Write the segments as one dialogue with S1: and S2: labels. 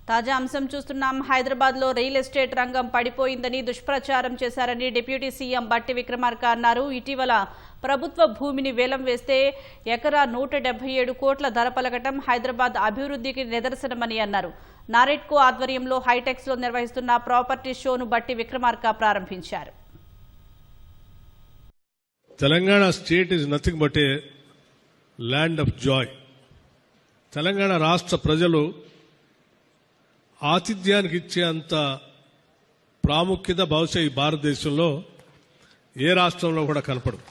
S1: తాజా అంశం చూస్తున్నాం. హైదరాబాద్ లో రియల్ ఎస్టేట్ రంగం పడిపోయిందని దుష్ప్రచారం చేశారని డిప్యూటీ సీఎం బట్టి విక్రమార్క అన్నారు. ఇటీవల ప్రభుత్వ భూమిని వేలం వేస్తే ఎకరా 177 కోట్ల ధర పలకటం హైదరాబాద్ అభివృద్ధికి నిదర్శనమని అన్నారు. నారెడ్కో ఆధ్వర్యంలో హైటెక్స్ లో నిర్వహిస్తున్న ప్రాపర్టీ షోను బట్టి విక్రమార్క ప్రారంభించారు.
S2: Telangana state is nothing but A land of Joy. Telangana రాష్ట్ర ప్రజలు ఆతిథ్యానికి ఇచ్చే అంత ప్రాముఖ్యత బహుశా ఈ భారతదేశంలో ఏ రాష్ట్రంలో కూడా కనపడదు.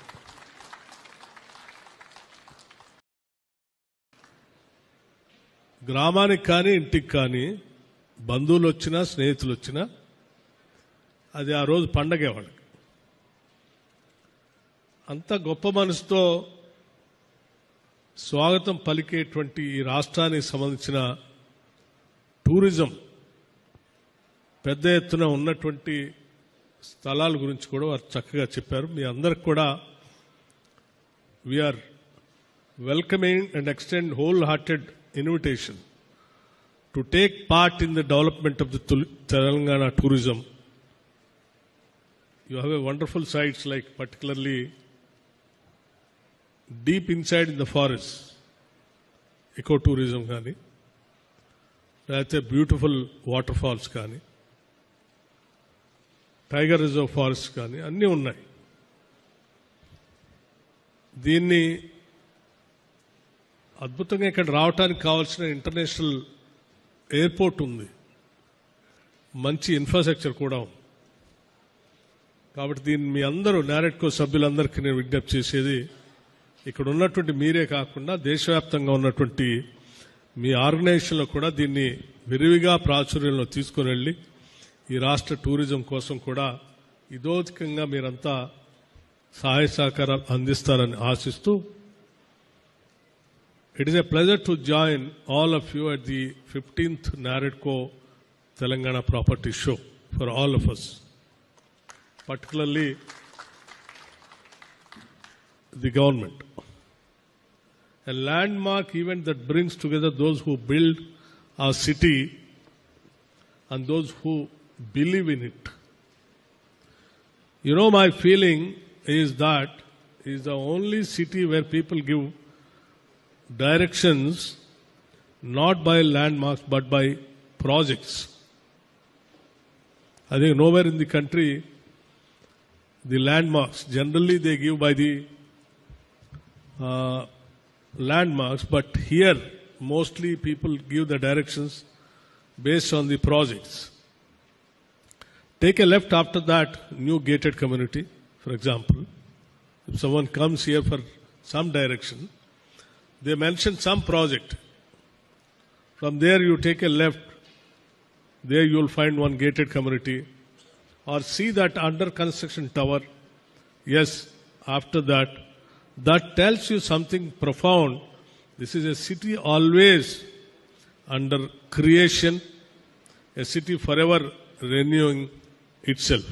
S2: గ్రామానికి కానీ ఇంటికి కానీ బంధువులు వచ్చినా స్నేహితులు వచ్చినా అది ఆ రోజు పండగే వాళ్ళకి. అంత గొప్ప మనసుతో స్వాగతం పలికేటువంటి ఈ రాష్ట్రానికి సంబంధించిన టూరిజం పెద్ద ఎత్తున ఉన్నటువంటి స్థలాల గురించి కూడా వారు చక్కగా చెప్పారు. మీ అందరికి కూడా we are welcoming and extend whole hearted invitation to take part in the development of the Telangana tourism. You have a wonderful sites like particularly deep inside in the forest, ecotourism కానీ లేకపోతే బ్యూటిఫుల్ వాటర్ ఫాల్స్ కానీ tiger reserve forest కానీ అన్నీ ఉన్నాయి. దీన్ని అద్భుతంగా ఇక్కడ రావడానికి కావాల్సిన ఇంటర్నేషనల్ ఎయిర్పోర్ట్ ఉంది, మంచి ఇన్ఫ్రాస్ట్రక్చర్ కూడా ఉంది. కాబట్టి దీన్ని మీ అందరూ నారెడ్కో సభ్యులందరికీ నేను విజ్ఞప్తి చేసేది, ఇక్కడ ఉన్నటువంటి మీరే కాకుండా దేశవ్యాప్తంగా ఉన్నటువంటి మీ ఆర్గనైజేషన్లో కూడా దీన్ని విరివిగా ప్రాచుర్యంలో తీసుకుని వెళ్ళి ఈ రాష్ట్ర టూరిజం కోసం కూడా ఇదోధికంగా మీరంతా సహాయ సహకారాలు అందిస్తారని ఆశిస్తూ, it is a pleasure to join all of you at the 15th NAREDCO Telangana property show for all of us, particularly the government. A landmark event that brings together those who build our city and those who believe in it. You know, my feeling is that it is the only city where people give directions not by landmarks but by projects. I think nowhere in the country the landmarks, generally they give by the landmarks, but here mostly people give the directions based on the projects. Take a left after that, new gated community, for example. If someone comes here for some direction, they mention some project. From there you take a left, there you will find one gated community. Or see that under construction tower. Yes, after that, that tells you something profound. This is a city always under creation, a city forever renewing itself.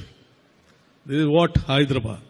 S2: This is what Hyderabad.